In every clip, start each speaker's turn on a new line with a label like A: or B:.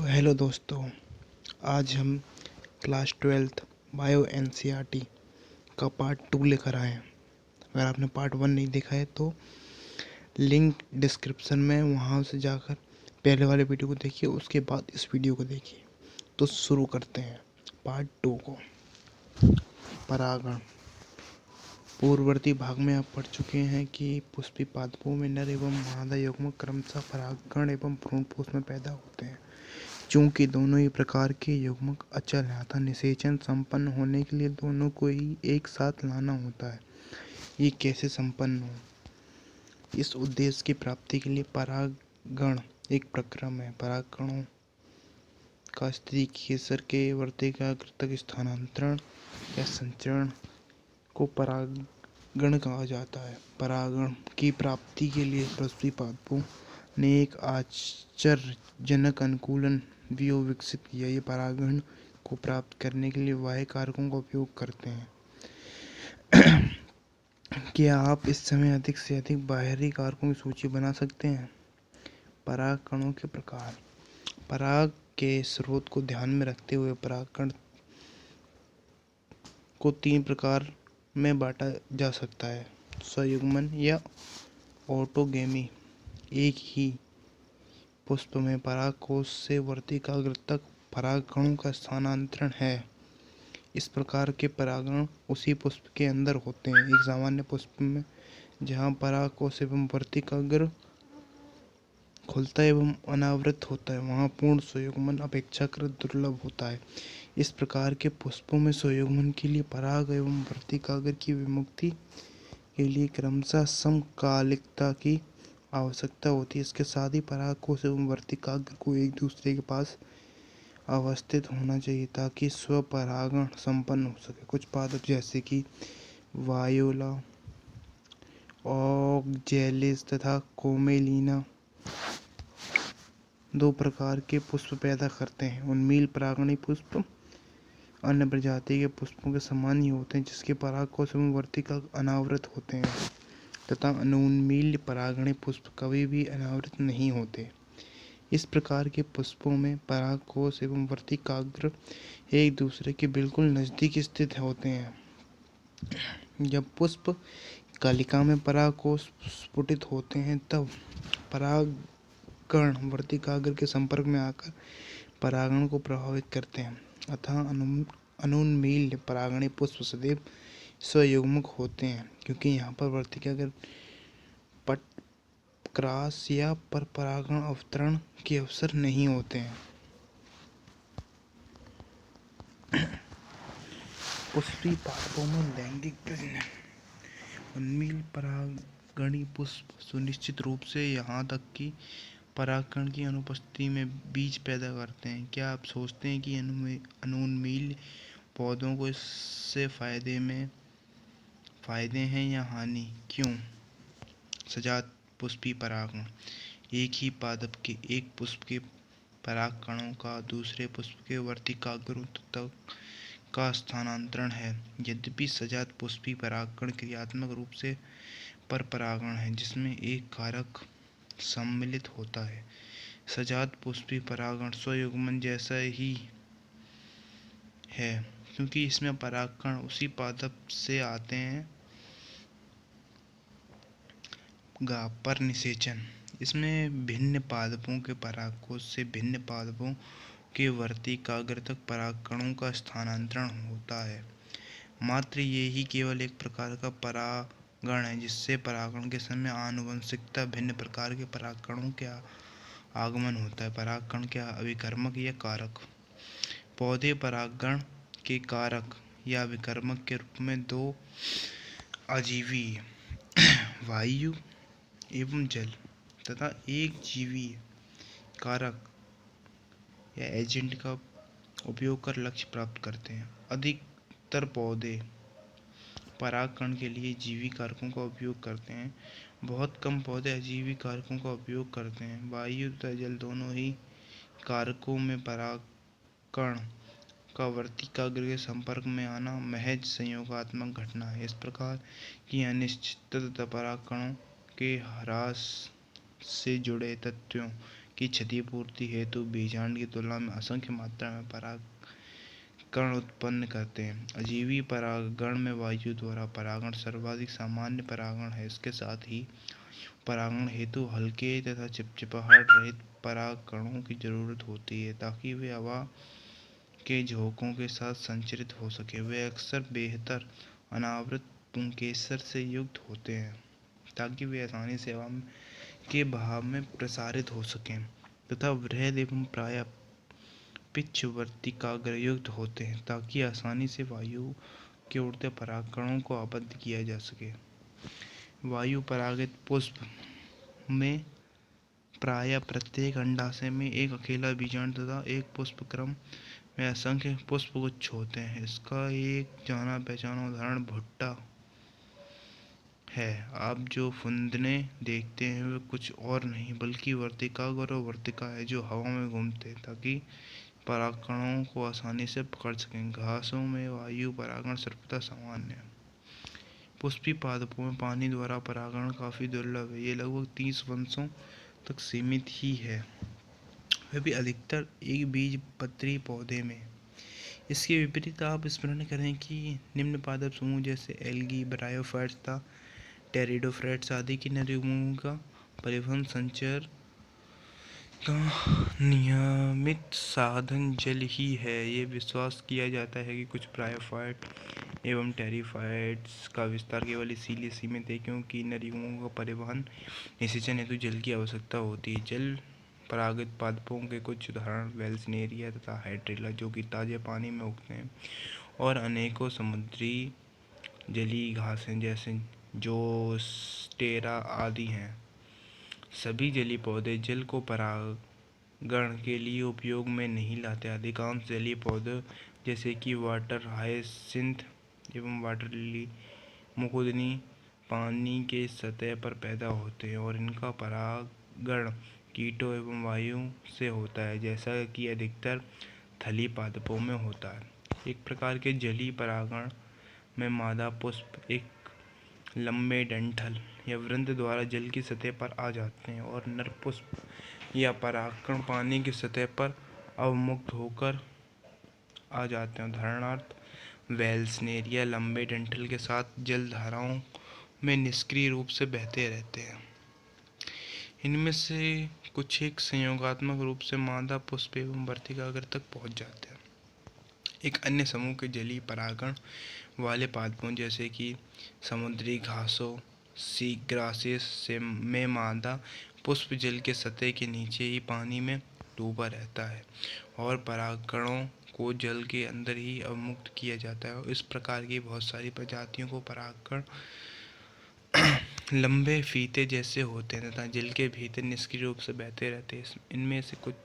A: तो हेलो दोस्तों, आज हम क्लास 12th बायो एनसीईआरटी का पार्ट 2 लेकर आए हैं। अगर आपने पार्ट 1 नहीं देखा है तो लिंक डिस्क्रिप्शन में, वहाँ से जाकर पहले वाले वीडियो को देखिए, उसके बाद इस वीडियो को देखिए। तो शुरू करते हैं पार्ट 2 को। परागण। पूर्ववर्ती भाग में आप पढ़ चुके हैं कि पुष्पी पादपों में नर एवं मादा युग्मक क्रमशः परागण एवं भ्रूणपोष में पैदा होते हैं। चूंकि दोनों ही प्रकार के युग्मक अचल हैं अतः निषेचन संपन्न होने के लिए दोनों को ही एक साथ लाना होता है। ये कैसे संपन्न हो? इस उद्देश्य की प्राप्ति के लिए परागण एक प्रक्रम है। परागकणों का स्त्री केसर के वर्तिकाग्र तक स्थानांतरण या संचरण को परागण कहा जाता है। परागण की प्राप्ति के लिए पुष्पी पादपों ने एक आश्चर्यजनक अनुकूलन व्यूह विकसित किया। ये परागण को प्राप्त करने के लिए बाह्य कारकों का उपयोग करते हैं। क्या आप इस समय अधिक से अधिक बाहरी कारकों की सूची बना सकते हैं? पराग कणों के प्रकार। पराग के स्रोत को ध्यान में रखते हुए परागकण को 3 प्रकार में बांटा जा सकता है: स्वयुग्मन या ऑटोगेमी। एक ही पुष्प में परागकोश से वर्तिकाग्र तक परागकणों का स्थानांतरण है। इस प्रकार के परागण उसी पुष्प के अंदर होते हैं। एक सामान्य पुष्प में जहाँ परागकोश एवं वर्तिकाग्र खुलता एवं अनावृत होता है, वहाँ पूर्ण स्वयुग्मन अपेक्षाकृत दुर्लभ होता है। इस प्रकार के पुष्पों में स्वयुग्मन के लिए पराग एवं वर्तिकाग्र की विमुक्ति के लिए क्रमशः समकालिकता की आवश्यकता होती है। इसके साथ ही परागकोश एवं वर्तिकाग्र को एक दूसरे के पास अवस्थित होना चाहिए ताकि स्वपरागण संपन्न हो सके। कुछ पादप जैसे कि वायोला, ऑक्जेलिस तथा कोमेलिना 2 प्रकार के पुष्प पैदा करते हैं। उन्मील परागणी पुष्प अन्य प्रजाति के पुष्पों के समान ही होते हैं, जिसके परागकोश एवं वर्तिकाग्र अनावृत होते हैं, तथा अनुन्मील परागणी पुष्प कभी भी अनावृत नहीं होते। इस प्रकार के पुष्पों में परागकोश एवं वर्तिकाग्र एक दूसरे के बिल्कुल नजदीक स्थित होते हैं। जब पुष्प कलिका में परागकोश स्फुटित होते हैं तब परागकण वर्तिकाग्र के संपर्क में आकर परागण को प्रभावित करते हैं। अतः अनुन्मील परागणी पुष्प सदैव स्वयुग्मक होते हैं, क्योंकि यहाँ पर वर्तिकाग्र पट क्रॉस या पर परागण अवतरण के अवसर नहीं होते हैं। पुष्पी पादपों में लैंगिक प्रजनन। उन्मील परागणी पुष्प सुनिश्चित रूप से यहाँ तक कि परागकण की अनुपस्थिति में बीज पैदा करते हैं। क्या आप सोचते हैं कि अनुन्मील पौधों को इससे फायदे हैं या हानि? क्यों? सजात पुष्पी परागण। एक ही पादप के एक पुष्प के परागकणों का दूसरे पुष्प के वर्तिकाग्र तक का स्थानांतरण है। यद्यपि सजात पुष्पी परागकण क्रियात्मक रूप से परपरागण है, जिसमें एक कारक सम्मिलित होता है। सजात पुष्पी परागण स्वयुग्मन जैसा ही है, क्योंकि इसमें परागकण उसी पादप से आते हैं। पर निषेचन। इसमें भिन्न पादपों के परागकोश से भिन्न पादपों के वर्तिकाग्र तक परागकणों का स्थानांतरण होता है। मात्र ये ही केवल एक प्रकार का परागण है जिससे परागण के समय आनुवंशिकता भिन्न प्रकार के परागकणों के आगमन होता है। परागकण के अभिकर्मक या कारक। पौधे परागण के कारक या विकर्मक के रूप में 2 अजीवीय वायु एवं जल तथा एक जीवीय कारक या एजेंट का उपयोग कर लक्ष्य प्राप्त करते हैं। अधिकतर पौधे परागकण के लिए जीवी कारकों का उपयोग करते हैं। बहुत कम पौधे अजीवी कारकों का उपयोग करते हैं। वायु तथा जल दोनों ही कारकों में परागकण का वर्तिकाग्र के संपर्क में आना महज संयोगात्मक घटना है। इस प्रकार की अनिश्चितता तथा परागकणों के ह्रास से जुड़े तथ्यों की क्षतिपूर्ति हेतु बीजांड की तुलना में असंख्य मात्रा में परागकण उत्पन्न करते हैं। अजीवी परागण में वायु द्वारा परागण सर्वाधिक सामान्य परागण है। इसके साथ ही परागण हेतु हल्के तथा चिपचिपाहट रहित परागकणों की जरूरत होती है ताकि वे हवा के झोंकों के साथ संचरित हो सके। वे अक्सर बेहतर अनावृत पुंकेसर से युक्त होते हैं ताकि वे आसानी से हवा के बहाव में प्रसारित हो सकें तथा वृहद एवं प्रायः पिच वर्तिकाग्रयुक्त होते हैं ताकि आसानी से वायु के उड़ते परागकणों को आबद्ध किया जा सके। वायु परागित पुष्प में प्रायः प्रत्येक अंडाशय में एक अकेला बीजांड तथा एक पुष्पक्रम में असंख्य पुष्पगुच्छ होते हैं। इसका एक जाना पहचाना उदाहरण भुट्टा है। आप जो फुंदने देखते हैं वे कुछ और नहीं बल्कि वर्तिकाग्र और वर्तिका है जो हवा में घूमते हैं ताकि परागकणों को आसानी से पकड़ सकें। घासों में वायु परागण सर्वथा सामान्य है। पुष्पी पादपों में पानी द्वारा परागण काफी दुर्लभ है। ये लगभग 30 वंशों तक सीमित ही है, वह भी अधिकतर एक बीजपत्री पौधे में। इसके विपरीत आप स्मरण करें कि निम्न पादप समूह जैसे एल्गी, ब्रायोफाइट्स तथा टेरिडोफाइट्स आदि की नरयुग्मों का परिवहन संचर का नियमित साधन जल ही है। ये विश्वास किया जाता है कि कुछ ब्रायोफाइट एवं टेरिडोफाइट्स का विस्तार केवल इसीलिए सीमित है क्योंकि नरयुग्मों का परिवहन निषेचन हेतु जल की आवश्यकता होती है। जल परागित पादपों के कुछ उदाहरण वेल्सनेरिया तथा हाइड्रिला जो कि ताजे पानी में उगते हैं और अनेकों समुद्री जलीय घासें जैसे जोस्टेरा आदि हैं। सभी जलीय पौधे जल को परागण के लिए उपयोग में नहीं लाते। अधिकांश जलीय पौधे जैसे कि वाटर हायसिंथ एवं वाटर लिली मुकुंदनी पानी के सतह पर पैदा होते हैं और इनका परागण कीटों एवं वायु से होता है जैसा कि अधिकतर थली पादपों में होता है। एक प्रकार के जलीय परागण में मादा पुष्प एक लंबे डंठल या वृंत द्वारा जल की सतह पर आ जाते हैं और नर पुष्प या परागकण पानी की सतह पर अवमुक्त होकर आ जाते हैं। उदाहरणार्थ वेल्सनेरिया लंबे डंठल के साथ जल धाराओं में निष्क्रिय रूप से बहते रहते हैं। इनमें से कुछ एक संयोगात्मक रूप से मादा पुष्प एवं वर्तिकाग्र तक पहुंच जाते हैं। एक अन्य समूह के जलीय परागण वाले पादपों जैसे कि समुद्री घासों सी ग्रासेस से में मादा पुष्प जल के सतह के नीचे ही पानी में डूबा रहता है और परागकणों को जल के अंदर ही अवमुक्त किया जाता है। इस प्रकार की बहुत सारी प्रजातियों को परागकण लंबे फीते जैसे होते हैं तथा जल के भीतर निष्क्रिय रूप से बहते रहते हैं। इनमें से कुछ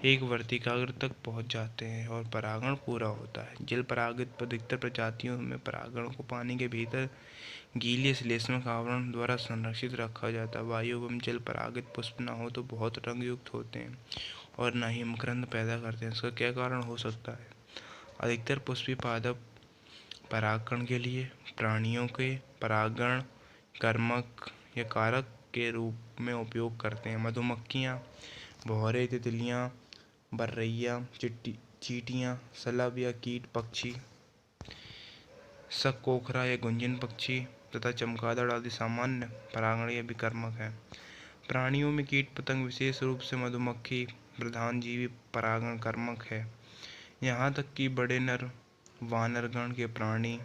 A: एक वर्तिकाग्र तक पहुंच जाते हैं और परागण पूरा होता है। जल परागित अधिकतर प्रजातियों में परागण को पानी के भीतर गीले श्लेष्मक आवरण द्वारा संरक्षित रखा जाता है। वायु एवं जल परागित पुष्प न हो तो बहुत रंग युक्त होते हैं और न ही मकरंद पैदा करते हैं। इसका क्या कारण हो सकता है? अधिकतर पुष्पी पादप परागण के लिए प्राणियों के परागण कर्मक या कारक के रूप में उपयोग करते हैं। मधुमक्खियाँ, भौरे, तितलियाँ, बर्रैया, चींटियाँ, शलभ या कीट पक्षी, शककोखरा या गुंजन पक्षी तथा चमगादड़ आदि सामान्य परागण या विकर्मक हैं। प्राणियों में कीट पतंग विशेष रूप से मधुमक्खी प्रधान जीवी परागण कर्मक है। यहाँ तक कि बड़े नर वानरगण के प्राणी,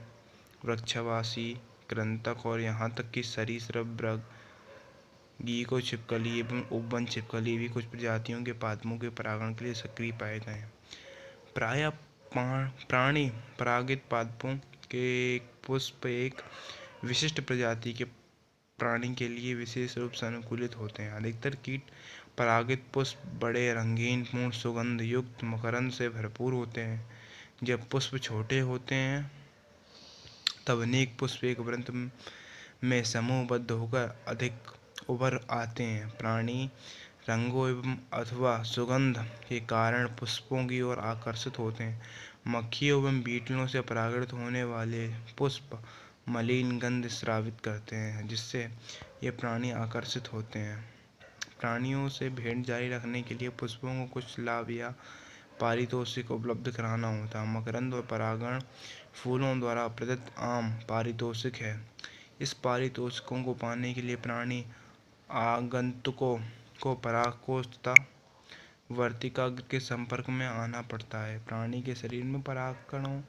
A: वृक्षवासी, कृंतक और यहाँ तक कि सरीसृप, गीको छिपकली एवं उपवन छिपकली भी कुछ प्रजातियों के पादपों के परागण के लिए सक्रिय पाए गए हैं। प्रायः प्राणी परागित पादपों के पुष्प एक विशिष्ट प्रजाति के प्राणी के लिए विशेष रूप से अनुकूलित होते हैं। अधिकतर कीट परागित पुष्प बड़े रंगीन पूर्ण सुगंध युक्त मकरंद से भरपूर होते हैं। जब पुष्प छोटे होते हैं तब अनेक पुष्प एक वृंत में समूहबद्ध होकर अधिक उभर आते हैं। प्राणी रंगों एवं अथवा सुगंध के कारण पुष्पों की ओर आकर्षित होते हैं। मक्खियों एवं बीटलों से परागित होने वाले पुष्प मलिन गंध स्रावित करते हैं जिससे ये प्राणी आकर्षित होते हैं। प्राणियों से भेंट जारी रखने के लिए पुष्पों को कुछ लाभ या पारितोषिक उपलब्ध कराना होता है। मकरंद और परागण फूलों द्वारा प्रदत्त आम पारितोषिक है। इस पारितोषिकों को पाने के लिए प्राणी आगंतुकों को परागकोश तथा वर्तिकाग्र के संपर्क में आना पड़ता है। प्राणी के शरीर में परागकणों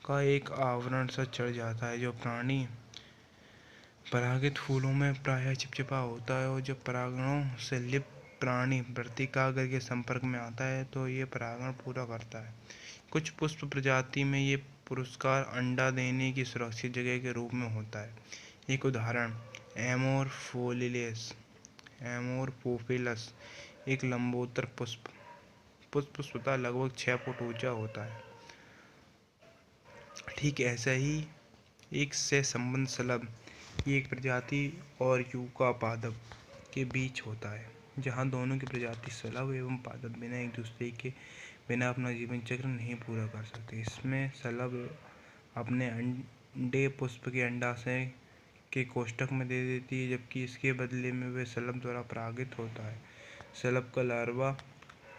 A: का एक आवरण सा चढ़ जाता है जो प्राणी परागित फूलों में प्रायः चिपचिपा होता है, और जब परागणों से लिप्त प्राणी वर्तिकाग्र के संपर्क में आता है तो ये परागण पूरा करता है। कुछ पुष्प प्रजाति में ये पुरस्कार अंडा देने की सुरक्षित जगह के रूप में होता है। एक उदाहरण एमोरफोफिलस एक लंबोत्तर पुष्प स्वतः लगभग 6 फुट ऊंचा होता है। ठीक ऐसा ही एक सहसंबंध शलभ ये एक प्रजाति और यूका पादप के बीच होता है, जहाँ दोनों की प्रजाति शलभ एवं पादप बिना एक दूसरे के बिना अपना जीवन चक्र नहीं पूरा कर सकते। इसमें शलभ अपने अंडे पुष्प के अंडाशय के कोष्ठक में दे देती है, जबकि इसके बदले में वह शलभ द्वारा परागित होता है। शलभ का लार्वा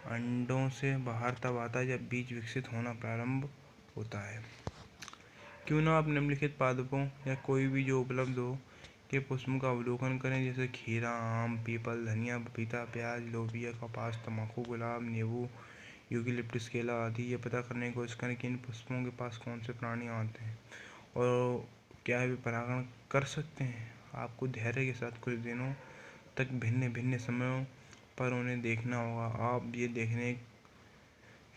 A: अंडों से बाहर तब आता है जब बीज विकसित होना प्रारंभ होता है। क्यों ना आप निम्नलिखित पादपों या कोई भी जो उपलब्ध हो के पुष्पों का अवलोकन करें, जैसे खीरा, आम, पीपल, धनिया, पपीता, प्याज, लोबिया, कपास, तम्बाकू, गुलाब, नींबू, यूकेलिप्टस, केला आदि। ये पता करने की कोशिश करें कि इन पुष्पों के पास कौन से प्राणी आते हैं और क्या वे परागण कर सकते हैं। आपको धैर्य के साथ कुछ दिनों तक भिन्न भिन्न समयों पर उन्हें देखना होगा। आप ये देखने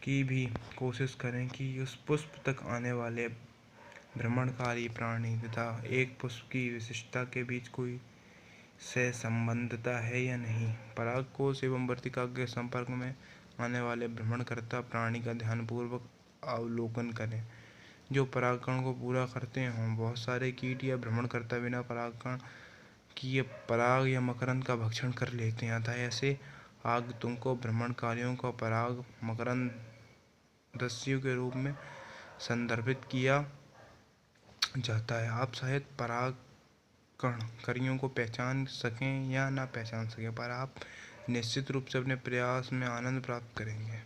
A: की भी कोशिश करें कि उस पुष्प तक आने वाले भ्रमणकारी प्राणी तथा एक पुष्प की विशिष्टता के बीच कोई सहसंबंधता है या नहीं। परागकोश एवं वर्तिकाग्र के संपर्क में आने वाले भ्रमणकर्ता प्राणी का ध्यानपूर्वक अवलोकन करें जो परागकण को पूरा करते हों। बहुत सारे कीट या भ्रमणकर्ता बिना परागकण किए पराग या मकरंद का भक्षण कर लेते हैं, अतः ऐसे आगंतुकों भ्रमणकारियों को पराग मकरंदस्यु के रूप में संदर्भित किया जाता है। आप शायद परागणकारियों को पहचान सकें या ना पहचान सकें, पर आप निश्चित रूप से अपने प्रयास में आनंद प्राप्त करेंगे।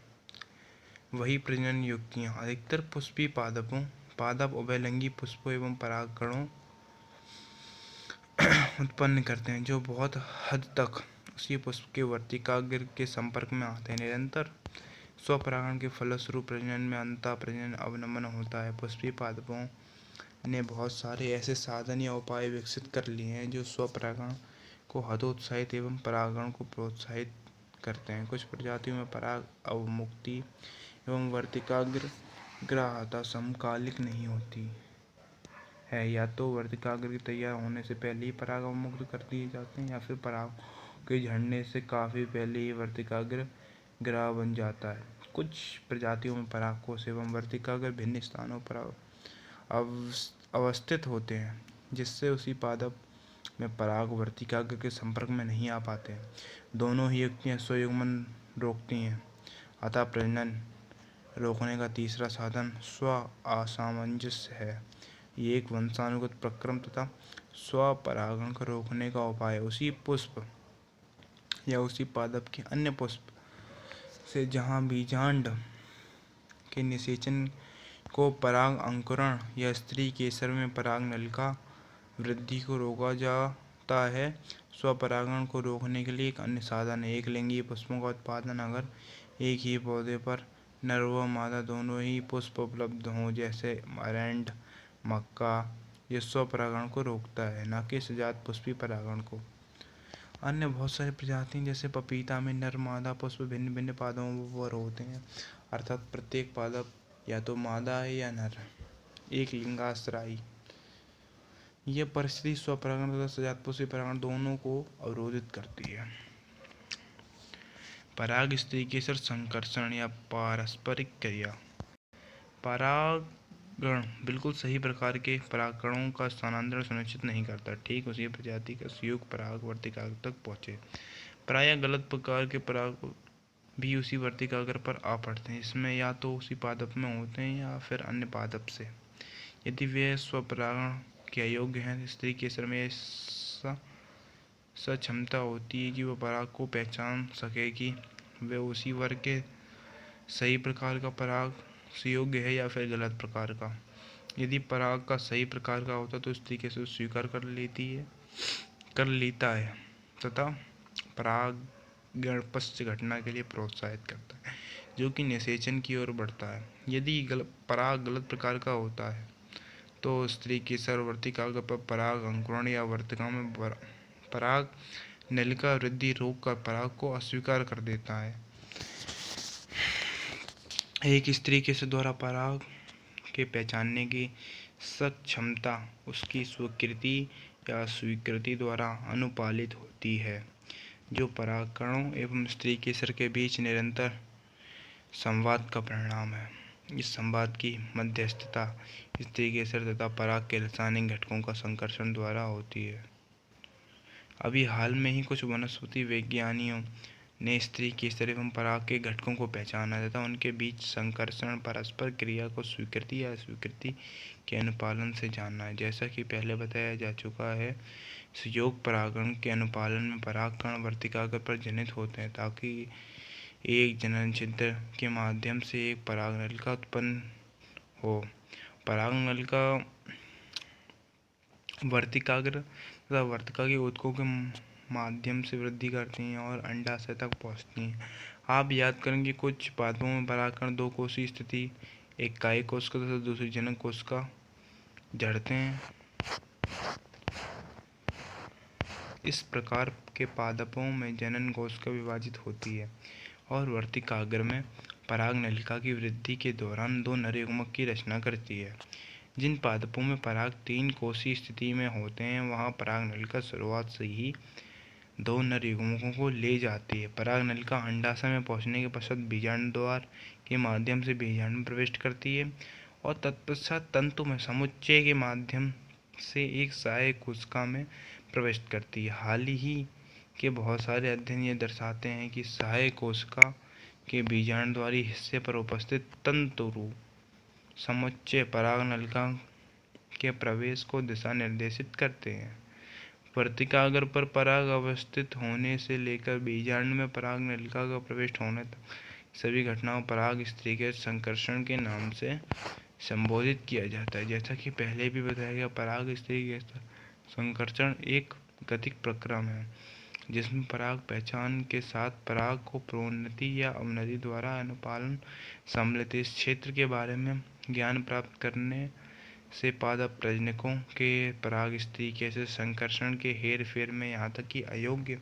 A: वही प्रजनन युक्तियाँ अधिकतर पुष्पी पादप उभयलिंगी पुष्पों एवं परागकणों उत्पन्न करते हैं जो बहुत हद तक उसी पुष्प के वर्तिकाग्र के संपर्क में आते हैं। निरंतर स्वपरागण के फलस्वरूप प्रजनन में अंतः प्रजनन अवनमन होता है। पुष्पी पादपों ने बहुत सारे ऐसे साधन या उपाय विकसित कर लिए हैं जो स्वपरागण को हतोत्साहित एवं परागण को प्रोत्साहित करते हैं। कुछ प्रजातियों में पराग अवमुक्ति एवं वर्तिकाग्र ग्राह्यता समकालिक नहीं होती है, या तो वर्तिकाग्र के तैयार होने से पहले ही पराग अवमुक्त कर दिए जाते हैं या फिर पराग के झड़ने से काफ़ी पहले ही वर्तिकाग्र ग्राह बन जाता है। कुछ प्रजातियों में परागकोश एवं वर्तिकाग्र भिन्न स्थानों पर अवस्थित होते हैं, जिससे उसी पादप में पराग वर्तिकाग्र के संपर्क में नहीं आ पाते हैं। दोनों ही युक्तियाँ स्वयुग्मन रोकती हैं, अतः प्रजनन रोकने का तीसरा साधन स्व असामंजस्य है। ये एक वंशानुगत प्रक्रम तथा स्वपरागण को रोकने का उपाय है। उसी पुष्प या उसी पादप के अन्य पुष्प से जहाँ बीजांड के निषेचन को पराग अंकुरण या स्त्री केसर में पराग नलिका वृद्धि को रोका जाता है। स्वपरागण को रोकने के लिए एक अन्य साधन है एक लिंगी पुष्पों का उत्पादन। अगर एक ही पौधे पर नर व मादा दोनों ही पुष्प उपलब्ध हों, जैसे अरेंड, मक्का, ये स्वपरागण को रोकता है, न कि सजात पुष्पी परागण को। अन्य बहुत सारी प्रजातियां जैसे पपीता में नर मादा पुष्प भिन्न भिन्न पादपों पर होते हैं, अर्थात प्रत्येक पादप या तो मादा है या नर, एक लिंगाश्रयी। यह परिस्थिति स्वपरागण तथा सजात पुष्पी परागण दोनों को अवरोधित करती है। पराग स्त्री केसर संकर्षण या पारस्परिक क्रिया। परागण बिल्कुल सही प्रकार के परागकणों का स्थानांतरण सुनिश्चित नहीं करता, ठीक उसी प्रजाति का संयुग पराग वर्तिकाग्र तक पहुँचे। प्रायः गलत प्रकार के पराग भी उसी वर्तिकाग्र पर आ पड़ते हैं, इसमें या तो उसी पादप में होते हैं या फिर अन्य पादप से। यदि वे स्वपरागण के अयोग्य हैं, स्त्री केसर में ऐसा सक्षमता होती है कि वह पराग को पहचान सके कि वह उसी वर्ग के सही प्रकार का पराग से योग्य है या फिर गलत प्रकार का। यदि पराग का सही प्रकार का होता तो इस तरीके से स्वीकार कर लेता है तथा परागण घटना के लिए प्रोत्साहित करता है, जो कि निषेचन की ओर बढ़ता है। यदि पराग गलत प्रकार का होता है तो स्त्री केसर वर्तिकाग्र पर पराग अंकुरण या वर्तिका में पराग नलिका वृद्धि रोककर पराग को अस्वीकार कर देता है। एक स्त्री केसर द्वारा पराग के पहचानने की सक्षमता उसकी स्वीकृति या स्वीकृति द्वारा अनुपालित होती है, जो परागकणों एवं स्त्री केसर के बीच निरंतर संवाद का परिणाम है। इस संवाद की मध्यस्थता स्त्री केसर तथा पराग के रासायनिक घटकों का संकर्षण द्वारा होती है। अभी हाल में ही कुछ वनस्पति वैज्ञानिकों ने स्त्री केसर एवं पराग के घटकों को पहचाना तथा उनके बीच संकर्षण परस्पर क्रिया को स्वीकृति या अस्वीकृति के अनुपालन से जाना है। जैसा कि पहले बताया जा चुका है, संयोग परागण के अनुपालन में परागकण वर्तिकाग्र पर जनित होते हैं ताकि एक जनन छिद्र के माध्यम से एक परागनलिका उत्पन्न हो। परागनलिका वर्तिकाग्र तथा वर्तिका के ऊतकों के माध्यम से वृद्धि करती हैं और अंडाशय तक पहुंचती हैं। आप याद करें कि कुछ पादपों में परागकण दो कोषीय स्थिति, एक काय कोष का तथा दूसरी जनक कोष का जड़ते हैं। इस प्रकार के पादपों में जनन कोशिका विभाजित होती है और वर्तिकाग्र में पराग नलिका की वृद्धि के दौरान दो नर युग्मक की रचना करती है। जिन पादपों में पराग तीन कोषीय स्थिति में होते हैं वहां पराग नलिका शुरुआत से ही दो नर युग्मकों को ले जाती है। पराग नलिका अंडाशय में पहुंचने के पश्चात बीजांड द्वार के माध्यम से बीजांड में प्रवेश करती है और तत्पश्चात तंतु में समुच्चय के माध्यम से एक सहायक कोशिका में प्रवेश करती है। हाल ही के बहुत सारे अध्ययन ये दर्शाते हैं कि सहायक कोशिका के बीजांडद्वारी हिस्से पर उपस्थित तंतुरूप समुच्चय पराग नलिका के प्रवेश को दिशा निर्देशित करते हैं। वर्तिकाग्र पर पराग अवस्थित होने से लेकर बीजांड में पराग नलिका का प्रवेश होने तक सभी घटनाओं पराग स्त्री के संकर्षण के नाम से संबोधित किया जाता है। जैसा कि पहले भी बताया गया, पराग स्त्री के संकर्षण एक गतिक प्रक्रम है जिसमें पराग पहचान के साथ पराग को प्रोन्नति या अवनति द्वारा अनुपालन सम्मिलित। इस क्षेत्र के बारे में ज्ञान प्राप्त करने से पादप प्रजनकों के पराग स्त्री के संकर्षण के हेर फेर में यहाँ तक कि अयोग्य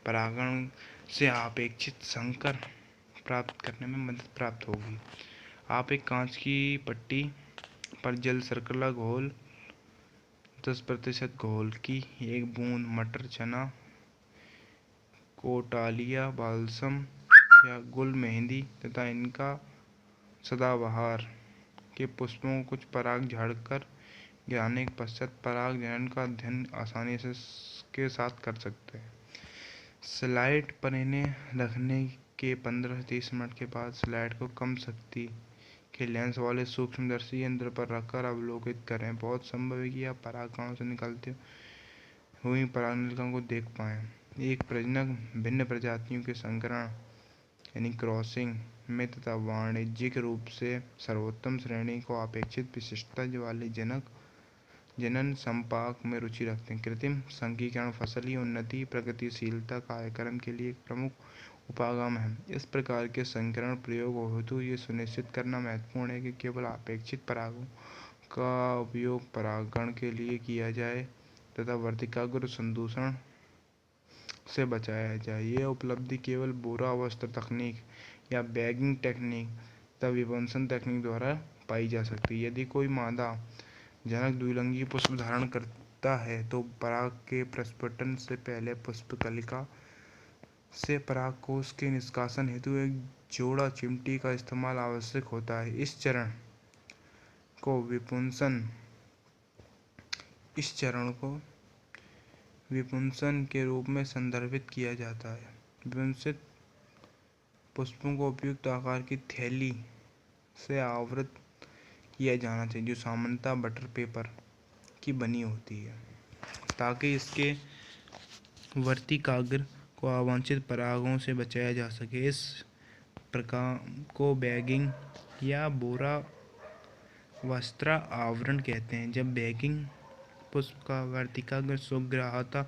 A: परागण से अपेक्षित संकर प्राप्त करने में मदद प्राप्त होगी। आप एक कांच की पट्टी पर जल शर्करा घोल 10% घोल की एक बूंद मटर, चना, कोटालिया, बालसम या गुल मेहंदी तथा इनका सदाबहार के पुष्पों को कुछ पराग झाड़कर गिराने के पश्चात पराग जनन का अध्ययन आसानी से के साथ कर सकते हैं। स्लाइड पर इन्हें रखने के 15 से 30 मिनट के बाद स्लाइड को कम शक्ति के लेंस वाले सूक्ष्मदर्शी यंत्र पर रखकर अवलोकित करें। बहुत संभव है कि आप परागकणों से निकलते हुई परागनलिकाओं को देख पाएं। एक प्रजनक भिन्न प्रजातियों के संकरण यानी क्रॉसिंग में तथा वाणिज्यिक रूप से सर्वोत्तम श्रेणी को अपेक्षित विशिष्टता वाले जनन संपाक में रुचि रखते हैं। कृत्रिम संकीकरण फसली उन्नति प्रगतिशीलता कार्यक्रम के लिए एक प्रमुख उपागम है। इस प्रकार के संकरण प्रयोग हेतु ये सुनिश्चित करना महत्वपूर्ण है कि केवल अपेक्षित परागों का उपयोग परागण के लिए किया जाए तथा वर्तिकाग्र संदूषण से बचाया जाए। यह उपलब्धि केवल बोरा अवस्था तकनीक या बैगिंग टेक्निक तथा विभंसन तकनीक द्वारा पाई जा सकती है। यदि कोई मादा जनक द्विलिंगी पुष्प धारण करता है तो पराग के प्रस्फुटन से पहले पुष्पकलिका से परागकोश के निष्कासन हेतु एक जोड़ा चिमटी का इस्तेमाल आवश्यक होता है। इस चरण को विपुंसन के रूप में संदर्भित किया जाता है। विपुंसित पुष्पों को उपयुक्त आकार की थैली से आवृत किया जाना चाहिए जो सामान्यतः बटर पेपर की बनी होती है ताकि इसके वर्तिकाग्र को अवांछित परागों से बचाया जा सके। इस प्रकार को बैगिंग या बोरा वस्त्र आवरण कहते हैं। जब बैगिंग पुष्प का वर्तिकाग्र सुग्राहता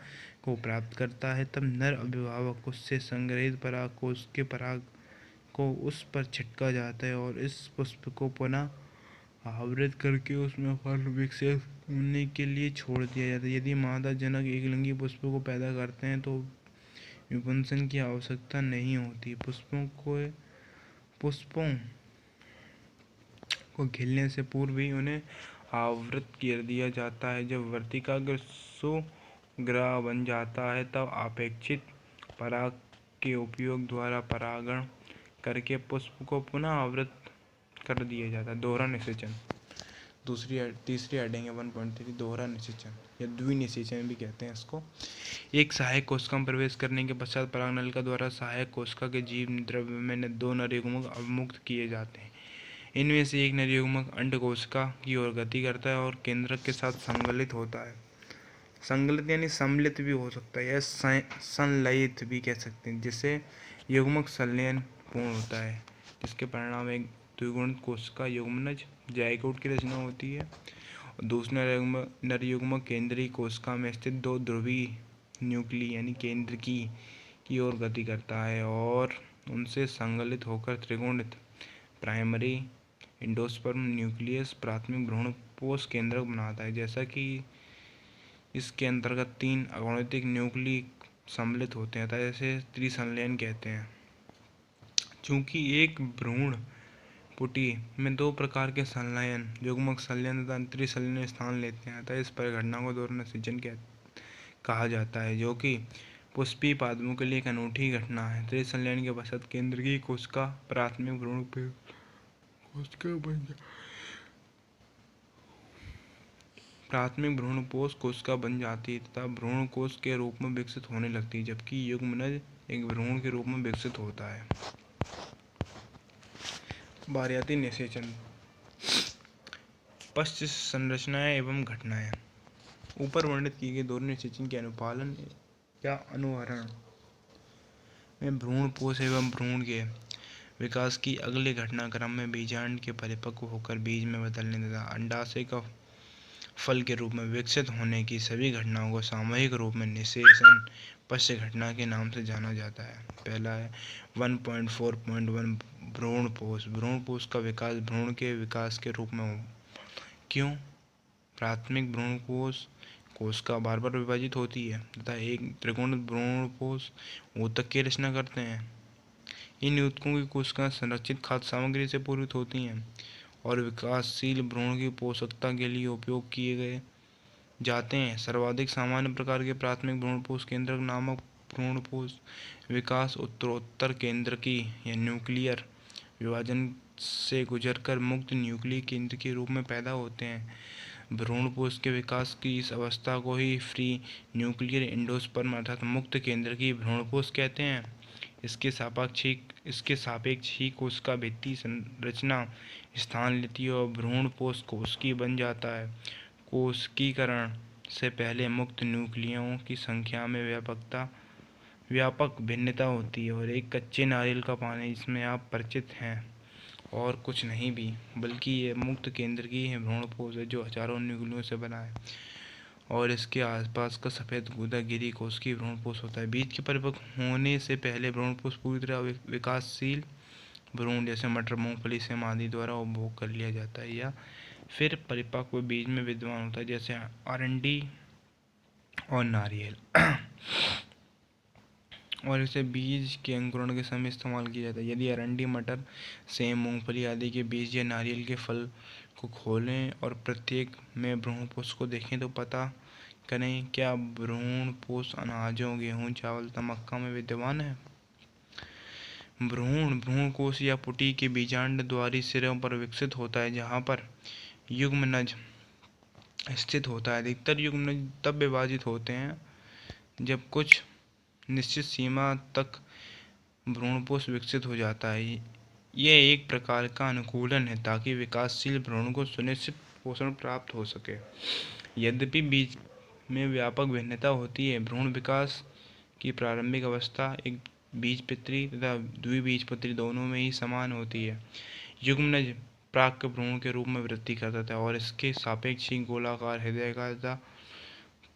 A: को प्राप्त करता है तब नर अभिभावक उससे संग्रहित पराग को उसके पराग को उस पर छिटका जाता है और इस पुष्प को पुनः आवृत करके उसमें फल विकसित होने के लिए छोड़ दिया जाता है। यदि मादा जनक एकलिंगी पुष्प को पैदा करते हैं तो विपुंसन की आवश्यकता नहीं होती। पुष्पों को खिलने से पूर्व ही उन्हें आवृत कर दिया जाता है। जब वर्तिकाग्र सुग्राह बन जाता है तब अपेक्षित पराग के उपयोग द्वारा परागण करके पुष्प को पुनः आवृत कर दिया जाता है। दोहरा निषेचन तीसरी हेडिंग है 1.3 दोहरा निषेचन या द्विनिषेचन भी कहते हैं इसको। एक सहायक कोशिका में प्रवेश करने के पश्चात परागनलिका द्वारा सहायक कोशिका के जीव द्रव्य में 2 नर युग्मक अवमुक्त किए जाते हैं। इनमें से एक नर युग्मक अंड कोशिका की ओर गति करता है और केंद्रक के साथ संगलित होता है। संगलित यानी सम्मिलित भी हो सकता है या संलयित भी कह सकते हैं, जिससे युग्मक संलयन पूर्ण होता है, जिसके परिणाम एक द्विगुणित कोशिका युग्मनज जाइगोट की रचना होती है। और दूसरा नर युग्मक केंद्रीय कोशिका में स्थित 2 ध्रुवीय न्यूक्ली यानी केंद्रकी की ओर गति करता है और उनसे संगलित होकर त्रिगुणित प्राइमरी एंडोस्पर्म न्यूक्लियस प्राथमिक भ्रूणपोष केंद्रक बनाता है। जैसा कि इसके अंतर्गत 3 अगुणितिक न्यूक्ली सम्मिलित होते हैं, इसे त्रिसंलयन कहते हैं। चूंकि एक भ्रूण पुटी में 2 प्रकार के संलयन युग्मक संलयन तथा त्रिसंलयन स्थान लेते हैं, अतः इस परिघटना को दोहरा निषेचन कहा जाता है, जो कि पुष्पीय पादपों के लिए एक अनूठी घटना है। त्रिसंलयन के पश्चात केंद्रकीय कोशिका प्राथमिक भ्रूणपोष कोशिका बन जाती है तथा भ्रूणकोश के रूप में विकसित होने लगती है, जबकि युग्मनज एक भ्रूण के रूप में विकसित होता है। बार्याती निषेचन पश्च संरचनाएं एवं घटनाएं। ऊपर वर्णित किए गए दोहरे निषेचन के अनुपालन या अनुहरण में भ्रूणपोष एवं भ्रूण के विकास की अगले घटनाक्रम में बीजांड के परिपक्व होकर बीज में बदलने तथा अंडाशय का फल के रूप में विकसित होने की सभी घटनाओं को सामूहिक रूप में निषेचन पश्च घटना के नाम से जाना जाता है। पहला है 1.4.1 भ्रूणपोष। भ्रूणपोष का विकास भ्रूण के विकास के रूप में हो। क्यों? प्राथमिक भ्रूणकोश कोशिका बार बार विभाजित होती है तथा एक त्रिगुणित भ्रूणपोष ऊतक की रचना करते हैं। इन ऊतकों की कोशिकाएं संरक्षित खाद्य सामग्री से पूरित होती हैं और विकासशील भ्रूण की पोषकता के लिए उपयोग किए गए जाते हैं। सर्वाधिक सामान्य प्रकार के प्राथमिक भ्रूणपोष केंद्रक नामक भ्रूणपोष विकास उत्तरोत्तर केंद्रकी या न्यूक्लियर विभाजन से गुजरकर मुक्त न्यूक्लियर केंद्र के रूप में पैदा होते हैं। भ्रूणपोष के विकास की इस अवस्था को ही फ्री न्यूक्लियर एंडोस्पर्म अर्थात मुक्त केंद्रकी भ्रूणपोष कहते हैं। इसके सापेक्ष ही कोशिका भित्ति संरचना स्थान लेती है और भ्रूणपोष कोशिकी बन जाता है। कोशिकीकरण से पहले मुक्त न्यूक्लियों की संख्या में व्यापक भिन्नता होती है और एक कच्चे नारियल का पानी जिसमें आप परिचित हैं और कुछ नहीं भी बल्कि ये मुक्त केंद्रकी है भ्रूणपोष है जो हजारों न्यूक्लियों से बना है और इसके आसपास का सफ़ेद गूदा गिरी कोशिकीय भ्रूणपोष होता है। बीज के परिपक्व होने से पहले भ्रूणपोष पूरी तरह विकासशील भ्रूण जैसे मटर मूंगफली सेम आदि द्वारा उपभोग कर लिया जाता है या फिर परिपक्व बीज में विद्यमान होता है, जैसे अरंडी और नारियल और इसे बीज के अंकुरण के समय इस्तेमाल किया जाता है। यदि अरंडी मटर सेम मूंगफली आदि के बीज या नारियल के फल को खोलें और प्रत्येक में भ्रूणपोष को देखें तो पता करें क्या भ्रूणपोष अनाजों गेहूँ चावल तथा मक्का में विद्यमान है। भ्रूणकोश या पुटी के बीजांड द्वारी सिरों पर विकसित होता है जहाँ पर युग्मनज स्थित होता है। अधिकतर युग्मनज तब विभाजित होते हैं जब कुछ निश्चित सीमा तक भ्रूणपोष विकसित हो जाता है। यह एक प्रकार का अनुकूलन है ताकि विकासशील भ्रूण को सुनिश्चित पोषण प्राप्त हो सके। यद्यपि बीज में व्यापक भिन्नता होती है, भ्रूण विकास
B: की प्रारंभिक अवस्था एक बीजपत्री तथा द्विबीजपत्री दोनों में ही समान होती है। युग्मनज प्राक भ्रूण के रूप में वृद्धि करता था और इसके सापेक्ष ही गोलाकार हृदय का तथा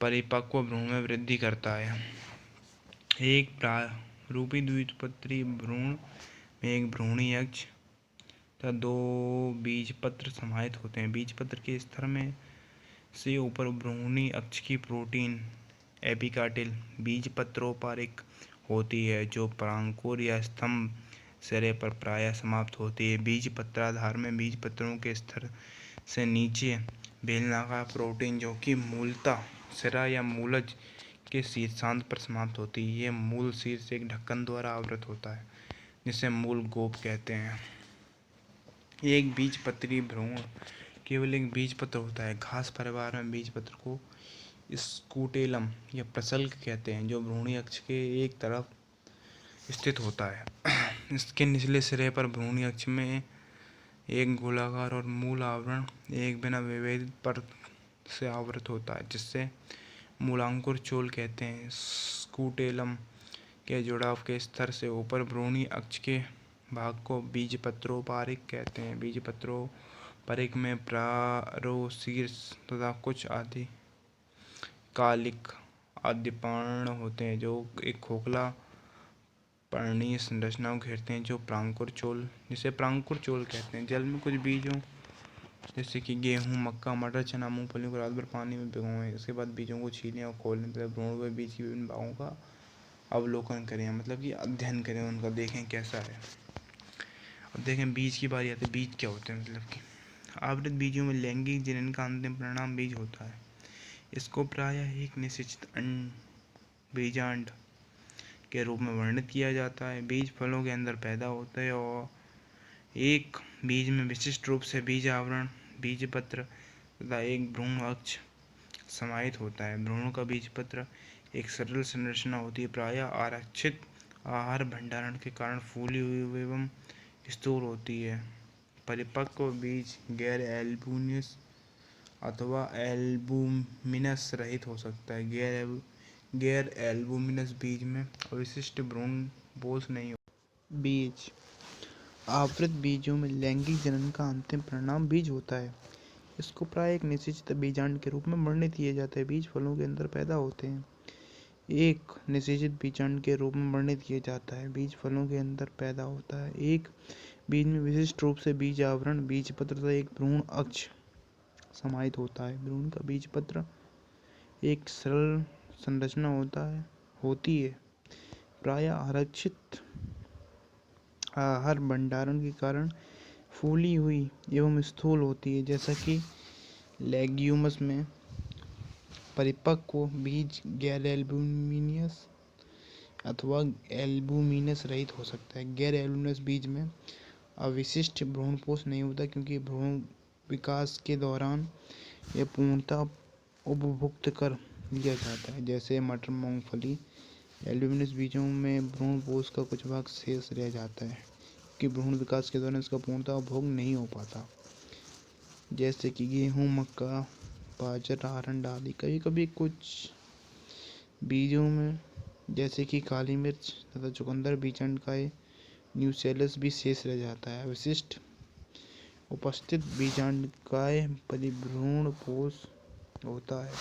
B: परिपक्व भ्रूण में वृद्धि करता है। एक प्रारूपी द्विबीजपत्री भ्रूण में एक भ्रूणी अक्ष तथा दो बीजपत्र समाहित होते हैं। बीजपत्र के स्तर में से ऊपर भ्रूणी अक्ष की प्रोटीन एपिकाटिल बीजपत्रोपरिक होती है, जो परांकुर या स्तंभ सिरे पर प्रायः समाप्त होती है। बीजपत्राधार में बीजपत्रों के स्तर से नीचे बेलनाकार प्रोटीन, जो कि मूलतः सिरा या मूलज के शीर्षांत पर समाप्त होती है। यह मूल शीर्ष एक ढक्कन द्वारा आवृत होता है, जिसे मूल गोप कहते हैं। एक बीजपत्री भ्रूण केवल एक बीजपत्र होता है। घास परिवार में बीजपत्र को स्कूटेलम या प्रसल्क कहते हैं, जो भ्रूणी अक्ष के एक तरफ स्थित होता है। इसके निचले सिरे पर भ्रूणी अक्ष में एक गोलाकार और मूल आवरण एक बिना विभेदित परत से आवृत होता है, जिससे मूलांकुर चोल कहते हैं। स्कूटेलम के जुड़ाव के स्तर से ऊपर भ्रूणी अक्ष के भाग को बीजपत्रोपरिक कहते हैं। बीजपत्रोपरिक में प्रारोशीर्ष तथा कुछ आधिकालिक आद्यपर्ण होते हैं, जो एक खोखला पर्णीय संरचना को घेरते हैं, जिसे प्रांकुर चोल कहते हैं। जल में कुछ बीजों जैसे कि गेहूं, मक्का, मटर, चना, मूंगफली को रात भर पानी में भिगोएं। इसके बाद बीजों को छीलें और खोलें तथा भ्रूण व बीज की विभिन्न भागों का अवलोकन करें, मतलब कि अध्ययन करें उनका, देखें कैसा है। अब देखें बीज की बारी आती है। बीज क्या होते हैं, मतलब कि आवृत बीजों में लैंगिक जनन का अंतिम परिणाम बीज होता है। इसको प्रायः एक निषेचित बीजांड के रूप में वर्णित किया जाता है। बीज फलों के अंदर पैदा होता है और एक बीज में विशिष्ट रूप से बीज आवरण, बीजपत्र तथा एक भ्रूण अक्ष समाहित होता है। भ्रूण का बीजपत्र एक सरल संरचना होती है, प्रायः आरक्षित आहार भंडारण के कारण फूली हुई एवं स्थूल होती है। परिपक्व बीज गैर एल्बुमिनस अथवा एल्बुमिनस रहित हो सकता है। गैर एल्बुमिनस बीज में अविशिष्ट भ्रूण पोष नहीं होता।
A: बीज आवृत बीजों में लैंगिक जनन का अंतिम परिणाम बीज होता है। इसको प्राय एक निषेचित बीजांड के रूप में वर्णित किया जाता है। बीज फलों के अंदर पैदा होते हैं। एक निषेचित बीजांड के रूप में वर्णित किया जाता है। बीज फलों के अंदर पैदा होता है। एक बीज में विशिष्ट रूप से बीज आवरण, बीजपत्र तथा एक भ्रूण अक्ष समाहित होता है। भ्रूण का बीजपत्र एक सरल संरचना होती है, प्रायः आरक्षित आहार भंडारण के कारण फूली हुई एवं स्थूल होती है, जैसा कि लेग्यूमस में। परिपक्व बीज गैर एल्बुमिनस अथवा एल्बुमिनस रहित हो सकता है। गैर एल्बुमिनस बीज में अविशिष्ट भ्रूणपोष नहीं होता, क्योंकि भ्रूण विकास के दौरान यह पूर्णतः उपभुक्त कर लिया जाता है, जैसे मटर, मूंगफली। एल्बुमिनस बीजों में भ्रूणपोष का कुछ भाग शेष रह जाता है, कि भ्रूण विकास के दौरान इसका पूर्णतः उपभोग नहीं हो पाता, जैसे कि गेहूं, मक्का, बाजरा, अरंड आदि। कभी कभी कुछ बीजों में, जैसे कि काली मिर्च तथा चुकंदर, बीजांड का न्यूसेलस भी शेष रह जाता है। विशिष्ट उपस्थित बीजांड का परिभ्रूणपोष होता है।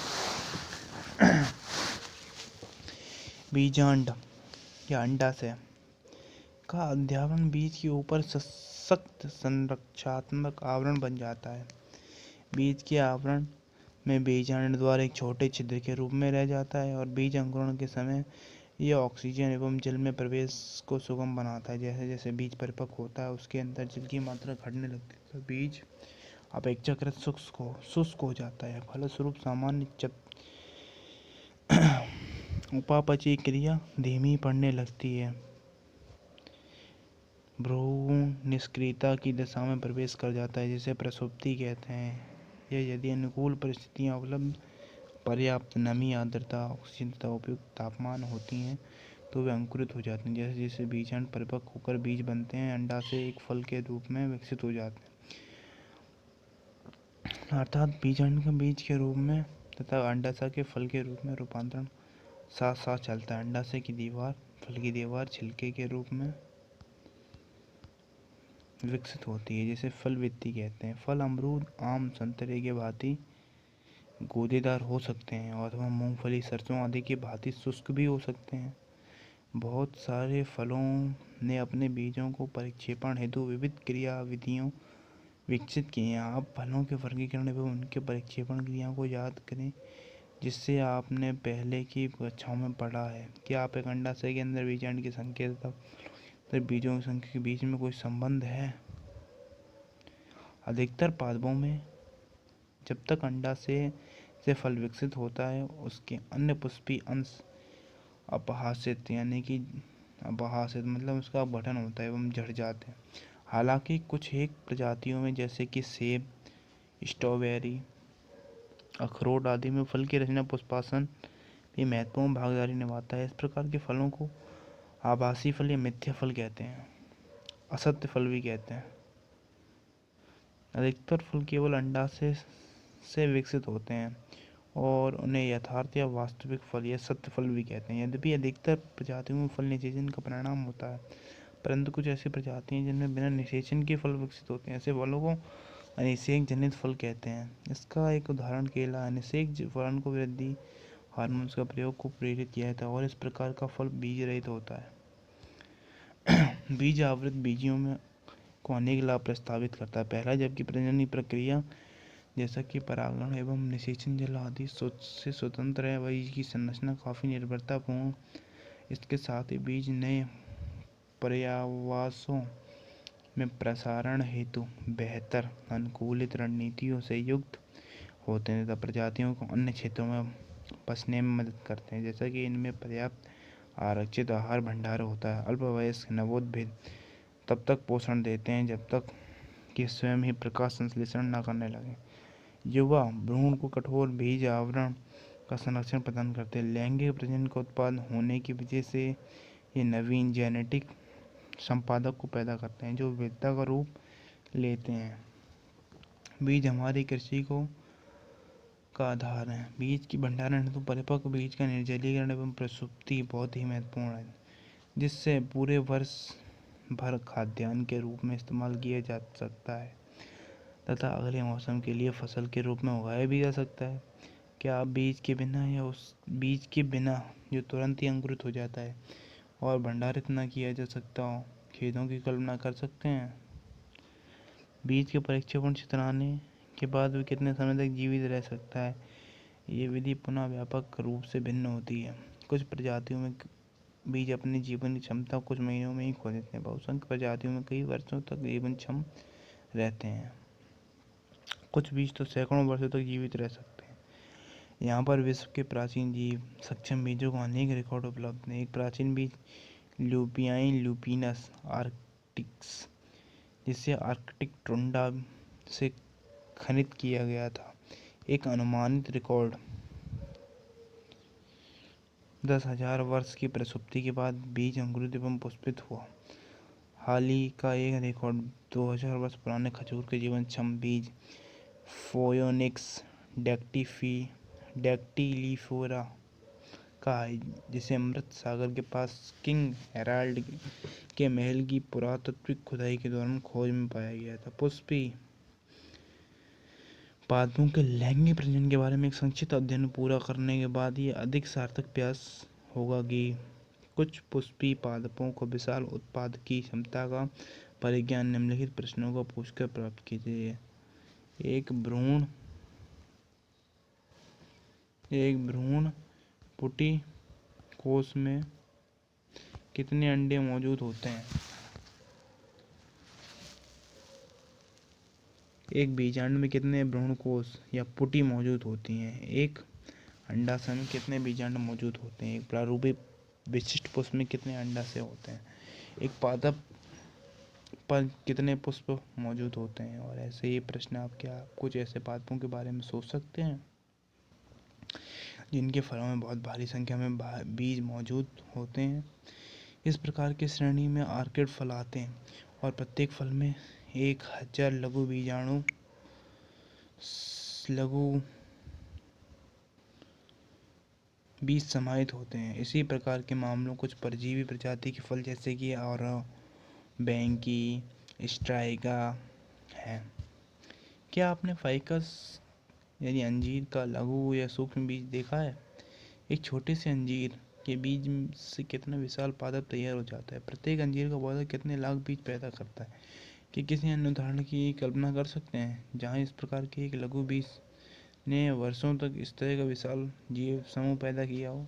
A: बीजांड या अंडाशय का अध्यावरण बीज के ऊपर सशक्त संरक्षात्मक आवरण बन जाता है। बीज के आवरण में बीजांड द्वारा एक छोटे छिद्र के रूप में रह जाता है और बीज अंकुरण के समय यह ऑक्सीजन एवं जल में प्रवेश को सुगम बनाता है। जैसे जैसे बीज परिपक्व होता है, उसके अंदर जल की मात्रा घटने लगती है, तो बीज अपेक्षाकृत शुष्क हो जाता है। फलस्वरूप सामान्य उपापचयी क्रिया धीमी पड़ने लगती है। भ्रूण निष्क्रियता की दशा में प्रवेश कर जाता है, जिसे प्रसुप्ति कहते हैं। यह यदि अनुकूल परिस्थितियां उपलब्ध, पर्याप्त नमी, आर्द्रता, ऑक्सीजन तथा उपयुक्त तापमान होती हैं, तो वे अंकुरित हो जाते हैं। जैसे जैसे बीजांड परिपक्व होकर बीज बनते हैं, अंडाशय एक फल के रूप में विकसित हो जाते हैं, अर्थात बीजांड का बीज के रूप में तथा अंडाशय के फल के रूप में रूपांतरण
B: साथ साथ चलता है। अंडाशय की दीवार, फल की दीवार छिलके के रूप में विकसित होती है, जिसे फल भित्ति कहते हैं। फल अमरूद, आम, संतरे के भांति गूदेदार हो सकते हैं अथवा मूंगफली, सरसों आदि की भांति शुष्क भी हो सकते हैं। बहुत सारे फलों ने अपने बीजों को परिक्षेपण हेतु विविध क्रियाविधियों विकसित किए हैं। आप फलों के वर्गीकरण एवं उनके परिक्षेपण क्रिया को याद करें, जिससे आपने पहले की कक्षाओं में पढ़ा है कि आप एक अंडाशय के अंदर बीजांड की संख्या तथा बीजों की संख्या के बीच में कोई संबंध है। अधिकतर पादपों में जब तक अंडाशय से फल विकसित होता है, उसके अन्य पुष्पीय अंश अपहासित यानी कि अपहासित मतलब उसका अपघटन होता है एवं झड़ जाते हैं। हालांकि कुछ एक प्रजातियों में जैसे कि सेब, स्ट्रॉबेरी, अखरोट आदि में फल की रचना पुष्पासन भी महत्वपूर्ण भागीदारी निभाता है। इस प्रकार के फलों को आभासी फल या मिथ्या फल कहते हैं, असत्य फल भी कहते हैं। अधिकतर फल केवल अंडाशय से विकसित होते हैं और उन्हें यथार्थ या वास्तविक फल या सत्य फल भी कहते हैं। यद्यपि अधिकतर प्रजातियों में फल निषेचन का परिणाम होता है, परंतु कुछ ऐसी प्रजातियां जिनमें बिना निषेचन के फल विकसित होते हैं, ऐसे फलों को अनिषेक जनित फल कहते हैं। इसका एक उदाहरण केला। अनिषेक फलन को वृद्धि हार्मोन्स का प्रयोग को प्रेरित किया जाता है और इस प्रकार का फल बीज रहित होता है। बीज आवृत बीजियों में को अनेक लाभ प्रस्तावित करता है। पहला, जबकि प्रजनन प्रक्रिया जैसा कि परागण एवं निषेचन जल आदि से स्वतंत्र है, बीज की संरचना काफी निर्भरतापूर्ण। इसके साथ ही बीज नए पर्यावासों में प्रसारण हेतु बेहतर अनुकूलित रणनीतियों से युक्त होते हैं तथा प्रजातियों को अन्य क्षेत्रों में बसने में मदद करते हैं, जैसा कि इनमें पर्याप्त आरक्षित आहार भंडार होता है। अल्पवयस्क नवोद्भिद तब तक पोषण देते हैं जब तक कि स्वयं ही प्रकाश संश्लेषण न करने लगे। युवा भ्रूण को कठोर बीज आवरण का संरक्षण प्रदान करते हैं। लैंगिक प्रजनन का उत्पाद होने की वजह से ये नवीन जेनेटिक संपादक को पैदा करते हैं जो विविधता का रूप लेते हैं। बीज हमारी कृषि का आधार है। बीज की भंडारण हेतु परिपक्व बीज का निर्जलीकरण एवं प्रसुप्ति बहुत ही महत्वपूर्ण है, जिससे पूरे वर्ष भर खाद्यान्न के रूप में इस्तेमाल किया जा सकता है तथा अगले मौसम के लिए फसल के रूप में उगाया भी जा सकता है। क्या आप बीज के बिना या उस बीज के बिना जो तुरंत ही अंकुरित हो जाता है और भंडारित न किया जा सकता हो, खेतों की कल्पना कर सकते हैं? बीज के परिक्षेपण छितराने के बाद वे कितने समय तक जीवित रह सकता है? ये विधि पुनः व्यापक रूप से भिन्न होती है। कुछ प्रजातियों में बीज अपनी जीवन की क्षमता कुछ महीनों में ही खो देते हैं। बहुसंख्य प्रजातियों में कई वर्षों तक जीवन क्षम रहते हैं। कुछ बीज तो सैकड़ों वर्षों तक जीवित रह सकते हैं। यहाँ पर विश्व के प्राचीन जीव सक्षम बीजों का अनेक रिकॉर्ड उपलब्ध हैं। एक प्राचीन बीज ल्यूपियाइन लुपिनस आर्क्टिक्स, जिसे आर्कटिक टुंड्रा से खनित किया गया था। एक अनुमानित रिकॉर्ड 10,000 वर्ष की प्रसुप्ति के बाद बीज अंकुरित एवं पुष्पित हुआ। हाल ही का एक रिकॉर्ड 2000 वर्ष पुराने खजूर के जीवन क्षम बीज फोयोनिक्स डैक्टिलिफोरा का है, जिसे अमृत सागर के पास किंग हेराल्ड के महल की पुरातात्विक खुदाई के दौरान खोज में पाया गया था। पुष्पी पादपों के लैंगिक प्रजनन के बारे में एक संक्षिप्त अध्ययन पूरा करने के बाद ये अधिक सार्थक प्रयास होगा कि कुछ पुष्पी पादपों को विशाल उत्पादकी क्षमता का परिज्ञान निम्नलिखित प्रश्नों को पूछकर प्राप्त कीजिए। एक भ्रूण पुटी कोष में कितने अंडे मौजूद होते हैं? एक बीजांड में कितने भ्रूण कोष या पुटी मौजूद होती हैं? एक अंडाशय में कितने बीजांड मौजूद होते हैं? एक प्रारूपिक विशिष्ट पुष्प में कितने अंडाशय होते हैं? एक पादप पर कितने पुष्प मौजूद होते हैं? और ऐसे ही प्रश्न आप कुछ ऐसे पादपों के बारे में सोच सकते हैं जिनके फलों में बहुत भारी संख्या में बीज मौजूद होते हैं। इस प्रकार की श्रेणी में आर्किड फल आते हैं और प्रत्येक फल में 1000 लघु बीज समाहित होते हैं। इसी प्रकार के मामलों कुछ परजीवी प्रजाति के फल जैसे कि औरा, बैंकी, स्ट्राइगा हैं। क्या आपने फाइकस यानी अंजीर का लघु या सूक्ष्म बीज देखा है? एक छोटे से अंजीर के बीज से कितना विशाल पादप तैयार हो जाता है। प्रत्येक अंजीर का पौधा कितने लाख बीज पैदा करता है। कि किसी अन्य उदाहरण की कल्पना कर सकते हैं जहाँ इस प्रकार के एक लघु बीज ने वर्षों तक इस तरह का विशाल जीव समूह पैदा किया हो।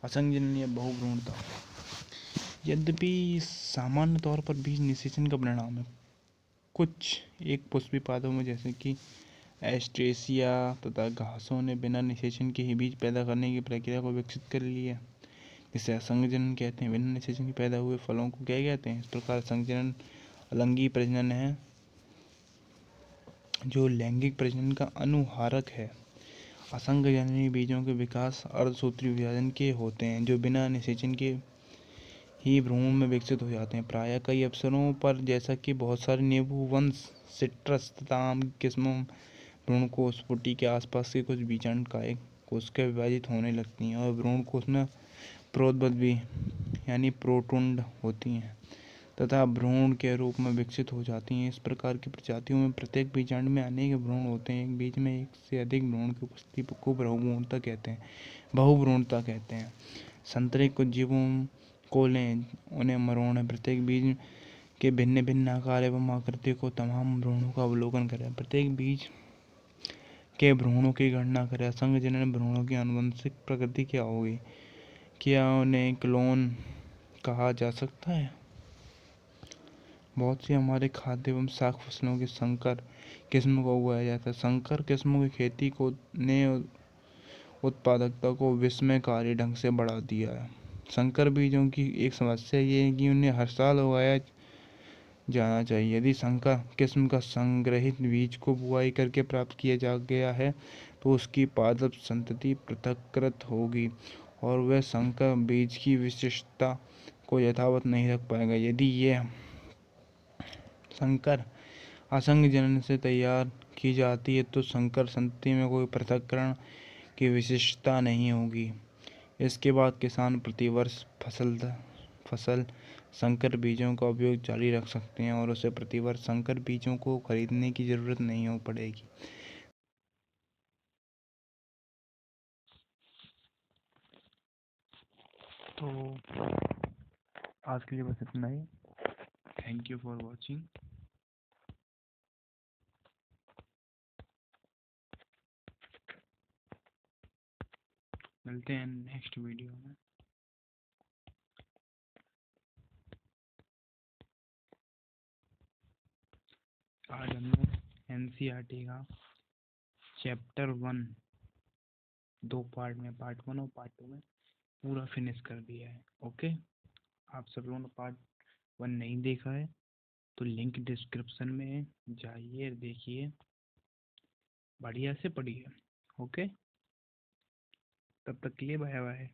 B: असंजनन या बहुभ्रूणता। यद्यपि सामान्य तौर पर बीज निषेचन का परिणाम है, कुछ एक पुष्पी पादपों में जैसे कि एस्ट्रेसिया तथा घासों ने बिना निषेचन के ही बीज पैदा करने की प्रक्रिया को विकसित कर लिया, जिसे असंजनन कहते हैं। बिना निषेचन के पैदा हुए फलों को क्या कहते हैं? इस प्रकार संजनन अलैंगिक प्रजनन है जो लैंगिक प्रजनन का अनुहारक है। असंजननीय बीजों के विकास अर्धसूत्री विभाजन के होते हैं जो बिना निषेचन के ही भ्रूण में विकसित हो जाते हैं। प्रायः कई अवसरों पर जैसा कि बहुत सारे नींबू वंश, सिट्रस तथा आम की किस्मों भ्रूण कोश पुटी के आसपास के कुछ बीजांडकाएं कोशिकाएं विभाजित होने लगती हैं और भ्रूण कोश में प्रोद्बद्धी यानी प्रोटुंड होती हैं तथा भ्रूण के रूप में विकसित हो जाती हैं। इस प्रकार की प्रजातियों में प्रत्येक बीजांड में अनेक भ्रूण होते हैं। एक बीज में एक से अधिक भ्रूण की उपस्थिति को बहुभ्रूणता कहते हैं। संतरे कुछ जीवों को लें, उन्हें मरोड़ें, प्रत्येक बीज के भिन्न भिन्न आकार एवं आकृति को तमाम भ्रूणों का अवलोकन करें, प्रत्येक बीज के भ्रूणों की गणना करें। असंजनन भ्रूणों की आनुवंशिक प्रकृति क्या होगी? क्या उन्हें क्लोन कहा जा सकता है? बहुत सी हमारे खाद्य एवं साग फसलों की संकर किस्म को उगाया जाता है। संकर किस्मों की खेती को ने उत्पादकता को विस्मयकारी ढंग से बढ़ा दिया है। संकर बीजों की एक समस्या ये है कि उन्हें हर साल उगाया जाना चाहिए। यदि संकर किस्म का संग्रहित बीज को बुआई करके प्राप्त किया जा गया है तो उसकी पादप संतति पृथक्कृत होगी और वह संकर बीज की विशिष्टता को यथावत नहीं रख पाएगा। यदि यह संकर असंजनन से तैयार की जाती है तो संकर संतति में कोई पृथक्करण की विशिष्टता नहीं होगी। इसके बाद किसान प्रतिवर्ष फसल संकर बीजों का उपयोग जारी रख सकते हैं और उसे प्रतिवर्ष संकर बीजों को खरीदने की जरूरत नहीं हो पड़ेगी। तो आज के लिए बस इतना ही। Thank you for watching. मिलते हैं नेक्स्ट वीडियो में। आज हमने एनसीईआरटी का चैप्टर 1 दो पार्ट में, पार्ट 1 और पार्ट 2 में पूरा फिनिश कर दिया है। ओके, आप सब लोगों ने पार्ट 1 नहीं देखा है तो लिंक डिस्क्रिप्शन में जाइए, देखिए, बढ़िया से पढ़िए। ओके, तब तक के लिए बाय बाय।